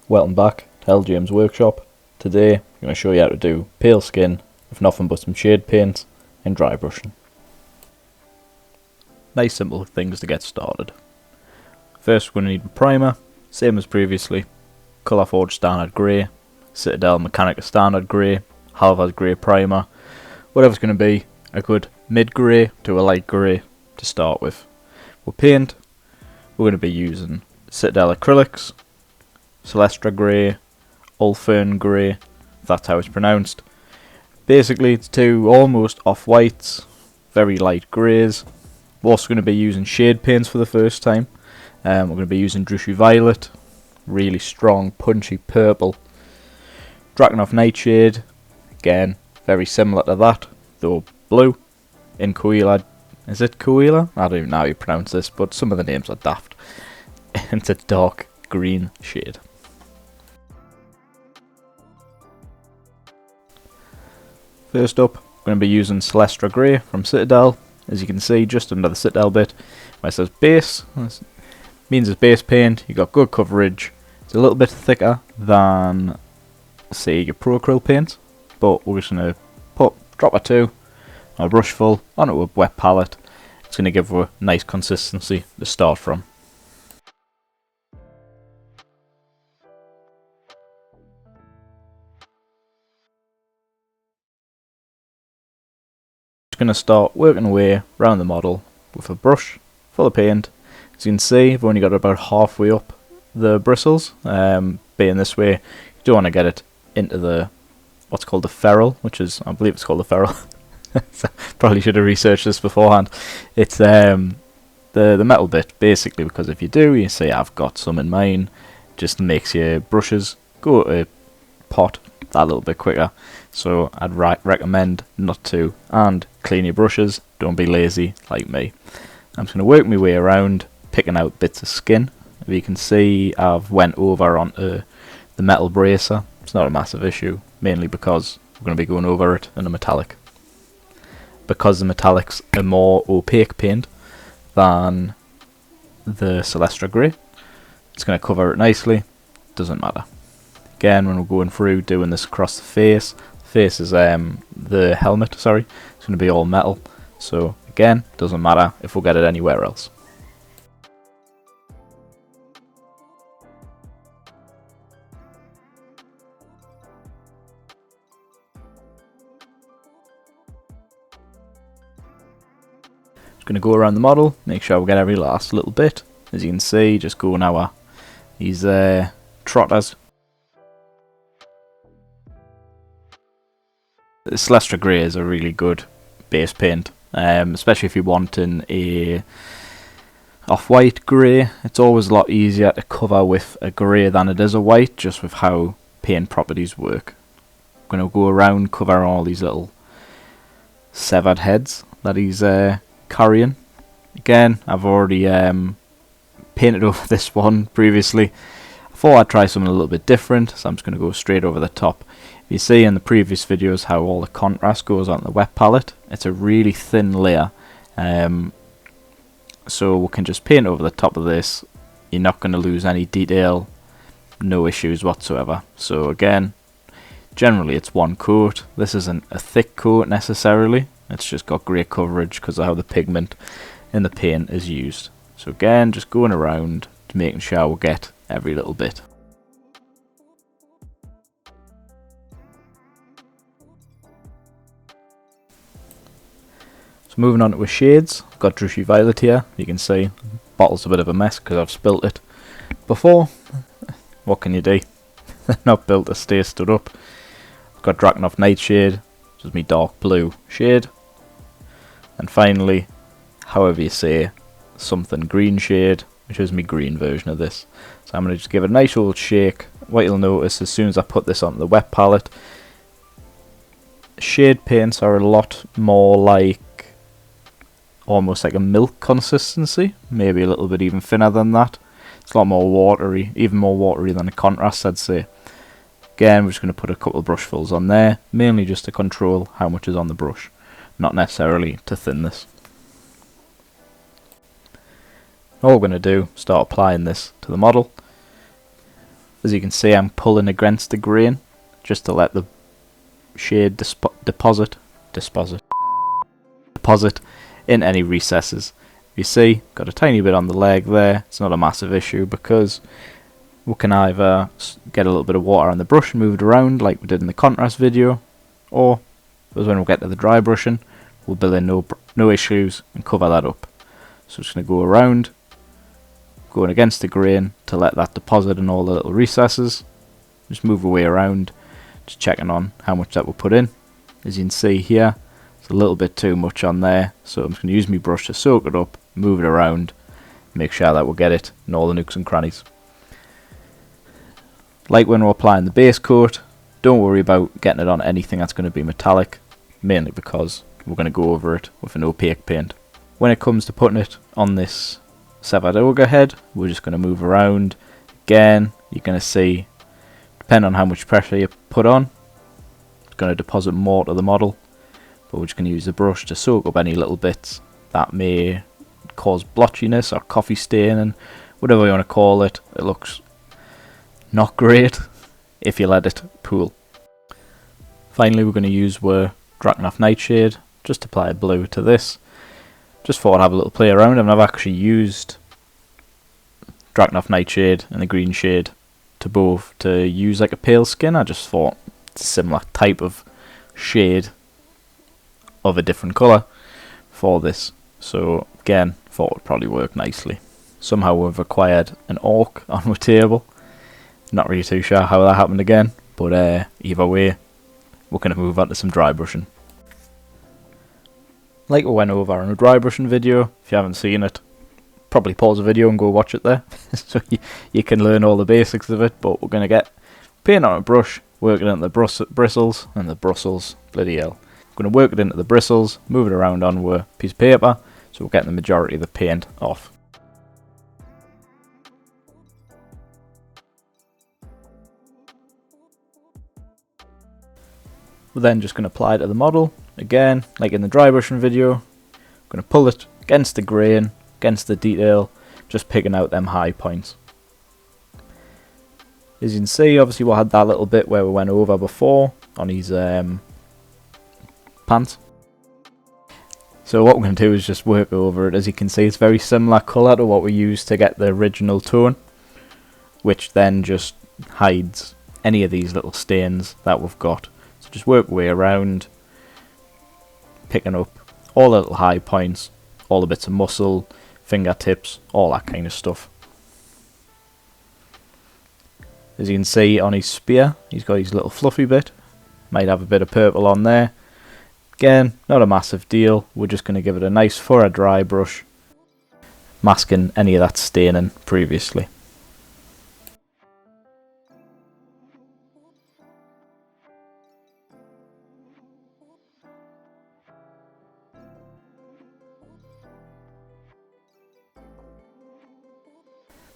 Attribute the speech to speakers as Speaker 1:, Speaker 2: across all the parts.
Speaker 1: Welcome back to LGM's workshop. Today I'm going to show you how to do pale skin with nothing but some shade paint and dry brushing. Nice simple things to get started. First we're going to need a primer, same as previously, Colourforge Standard Grey, Citadel Mechanica Standard Grey, Halvaz Grey Primer, whatever's going to be a good mid grey to a light grey to start with. For paint we're going to be using Citadel Acrylics, Celestra Grey, Ulfern Grey, if that's how it's pronounced. Basically it's two almost off-whites, very light greys. We're also going to be using shade paints for the first time. We're going to be using Drybrush Violet, really strong punchy purple. Drakenhof Nightshade, again very similar to that, though blue. In Coela, is it Coela? I don't even know how you pronounce this, but some of the names are daft. It's a dark green shade. First up, we're going to be using Celestra Grey from Citadel. As you can see, just under the Citadel bit, where it says base, this means it's base paint. You've got good coverage. It's a little bit thicker than, say, your Pro Acryl paint, but we're just going to put a drop or two on a brush full onto a wet palette. It's going to give a nice consistency to start from. Going to start working away around the model with a brush full of paint. As you can see, I've only got about halfway up the bristles. Being this way, you don't want to get it into the what's called the ferrule, which is, I believe it's called the ferrule. So probably should have researched this beforehand. It's the metal bit, basically, because if you do, you say I've got some in mine, just makes your brushes go to pot that little bit quicker. So I'd recommend not to, and clean your brushes, don't be lazy like me. I'm just going to work my way around picking out bits of skin. If you can see, I've went over onto the metal bracer. It's not a massive issue, mainly because we're going to be going over it in a metallic. Because the metallic's a more opaque paint than the Celestra Grey, it's going to cover it nicely, doesn't matter. Again, when we're going through doing this across the face is the helmet, sorry, it's going to be all metal, so again, doesn't matter if we'll get it anywhere else. Just going to go around the model, make sure we get every last little bit. As you can see, just going our these trotters. The Celestra Grey is a really good base paint, especially if you're wanting a off-white grey. It's always a lot easier to cover with a grey than it is a white, just with how paint properties work. I'm going to go around, cover all these little severed heads that he's carrying. Again, I've already painted over this one previously. I thought I'd try something a little bit different, so I'm just going to go straight over the top. You see in the previous videos how all the contrast goes on the wet palette. It's a really thin layer, so we can just paint over the top of this. You're not going to lose any detail, no issues whatsoever. So again, generally it's one coat. This isn't a thick coat necessarily, it's just got great coverage because of how the pigment in the paint is used. So again, just going around to making sure we get every little bit. Moving on to the shades, I've got Drybrush Violet here. You can see the bottle's a bit of a mess because I've spilt it before. What can you do? Not built to stay stood up. I've got Drakenhof Nightshade, which is my dark blue shade. And finally, however you say, something green shade, which is my green version of this. So I'm going to just give it a nice old shake. What you'll notice as soon as I put this on the wet palette, shade paints are a lot more like almost like a milk consistency, maybe a little bit even thinner than that. It's a lot more watery, even more watery than a contrast, I'd say. Again, we're just going to put a couple of brushfuls on there, mainly just to control how much is on the brush, not necessarily to thin this. All we're going to do, start applying this to the model. As you can see, I'm pulling against the grain just to let the shade deposit in any recesses. You see, got a tiny bit on the leg there. It's not a massive issue because we can either get a little bit of water on the brush and move it around like we did in the contrast video, or because when we get to the dry brushing, we'll build in no issues and cover that up. So I'm just going to go around, going against the grain to let that deposit in all the little recesses. Just move away around, just checking on how much that will put in. As you can see here, it's a little bit too much on there, so I'm just going to use my brush to soak it up, move it around, make sure that we'll get it in all the nooks and crannies. Like when we're applying the base coat, don't worry about getting it on anything that's going to be metallic, mainly because we're going to go over it with an opaque paint. When it comes to putting it on this severed ogre head, we're just going to move around. Again, you're going to see, depending on how much pressure you put on, it's going to deposit more to the model, but we're just going to use the brush to soak up any little bits that may cause blotchiness or coffee staining, whatever you want to call it. It looks not great if you let it pool. Finally, we're going to use our Drybrush Nightshade, just apply a blue to this. Just thought I'd have a little play around. I've never actually used Drybrush Nightshade and the green shade to use like a pale skin. I just thought it's a similar type of shade of a different colour for this. So again, thought it would probably work nicely. Somehow we've acquired an orc on our table. Not really too sure how that happened again, but either way, we're going to move on to some dry brushing. Like we went over in a dry brushing video, if you haven't seen it, probably pause the video and go watch it there, so you can learn all the basics of it. But we're going to get paint on a brush, work it into the bristles, and the Brussels, bloody hell. I'm going to work it into the bristles, move it around on a piece of paper, so we're getting the majority of the paint off. We're then just going to apply it to the model. Again, like in the dry brushing video, I'm going to pull it against the grain, against the detail, just picking out them high points. As you can see, obviously we had that little bit where we went over before on his pants. So what we're going to do is just work over it. As you can see, it's very similar colour to what we used to get the original tone, which then just hides any of these little stains that we've got. So just work our way around, picking up all the little high points, all the bits of muscle, fingertips, all that kind of stuff. As you can see on his spear, he's got his little fluffy bit, might have a bit of purple on there. Again, not a massive deal, we're just going to give it a nice thorough dry brush, masking any of that staining previously.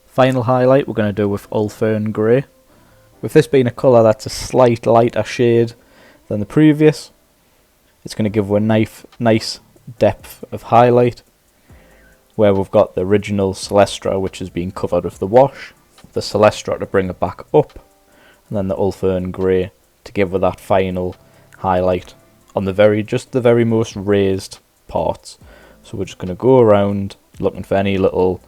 Speaker 1: Final highlight we're going to do with Ulfern Grey. With this being a colour that's a slight lighter shade than the previous, it's going to give a nice depth of highlight, where we've got the original Celestra which has been covered with the wash, the Celestra to bring it back up, and then the Ulfern Grey to give it that final highlight on the very most raised parts. So we're just going to go around looking for any little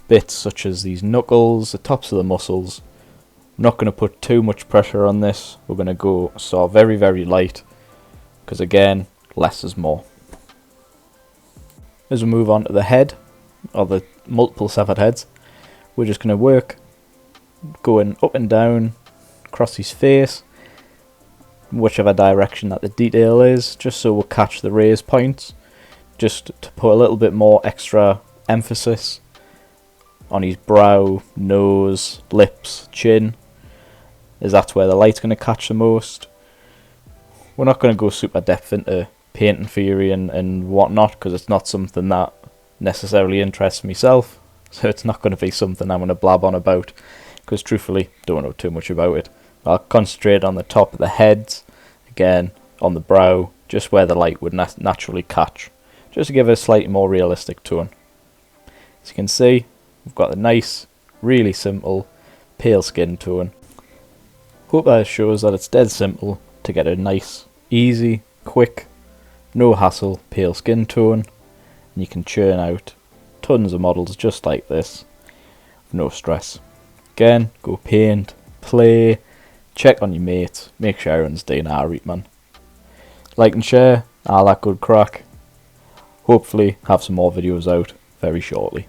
Speaker 1: bits such as these knuckles, the tops of the muscles. I'm not going to put too much pressure on this. We're going to go very light, because again, less is more. As we move on to the head, or the multiple severed heads, we're just going to work going up and down across his face, whichever direction that the detail is, just so we'll catch the raised points, just to put a little bit more extra emphasis on his brow, nose, lips, chin, as that's where the light's going to catch the most. We're not going to go super depth into painting theory and whatnot, because it's not something that necessarily interests myself, so it's not going to be something I'm going to blab on about, because truthfully, don't know too much about it. I'll concentrate on the top of the heads, again, on the brow, just where the light would naturally catch, just to give it a slightly more realistic tone. As you can see, we've got a nice, really simple pale skin tone. Hope that shows that it's dead simple to get a nice, easy, quick, no hassle pale skin tone, and you can churn out tons of models just like this, no stress. Again, go paint, play, check on your mates, make sure everyone's doing alright, man. Like and share, all that good crack. Hopefully have some more videos out very shortly.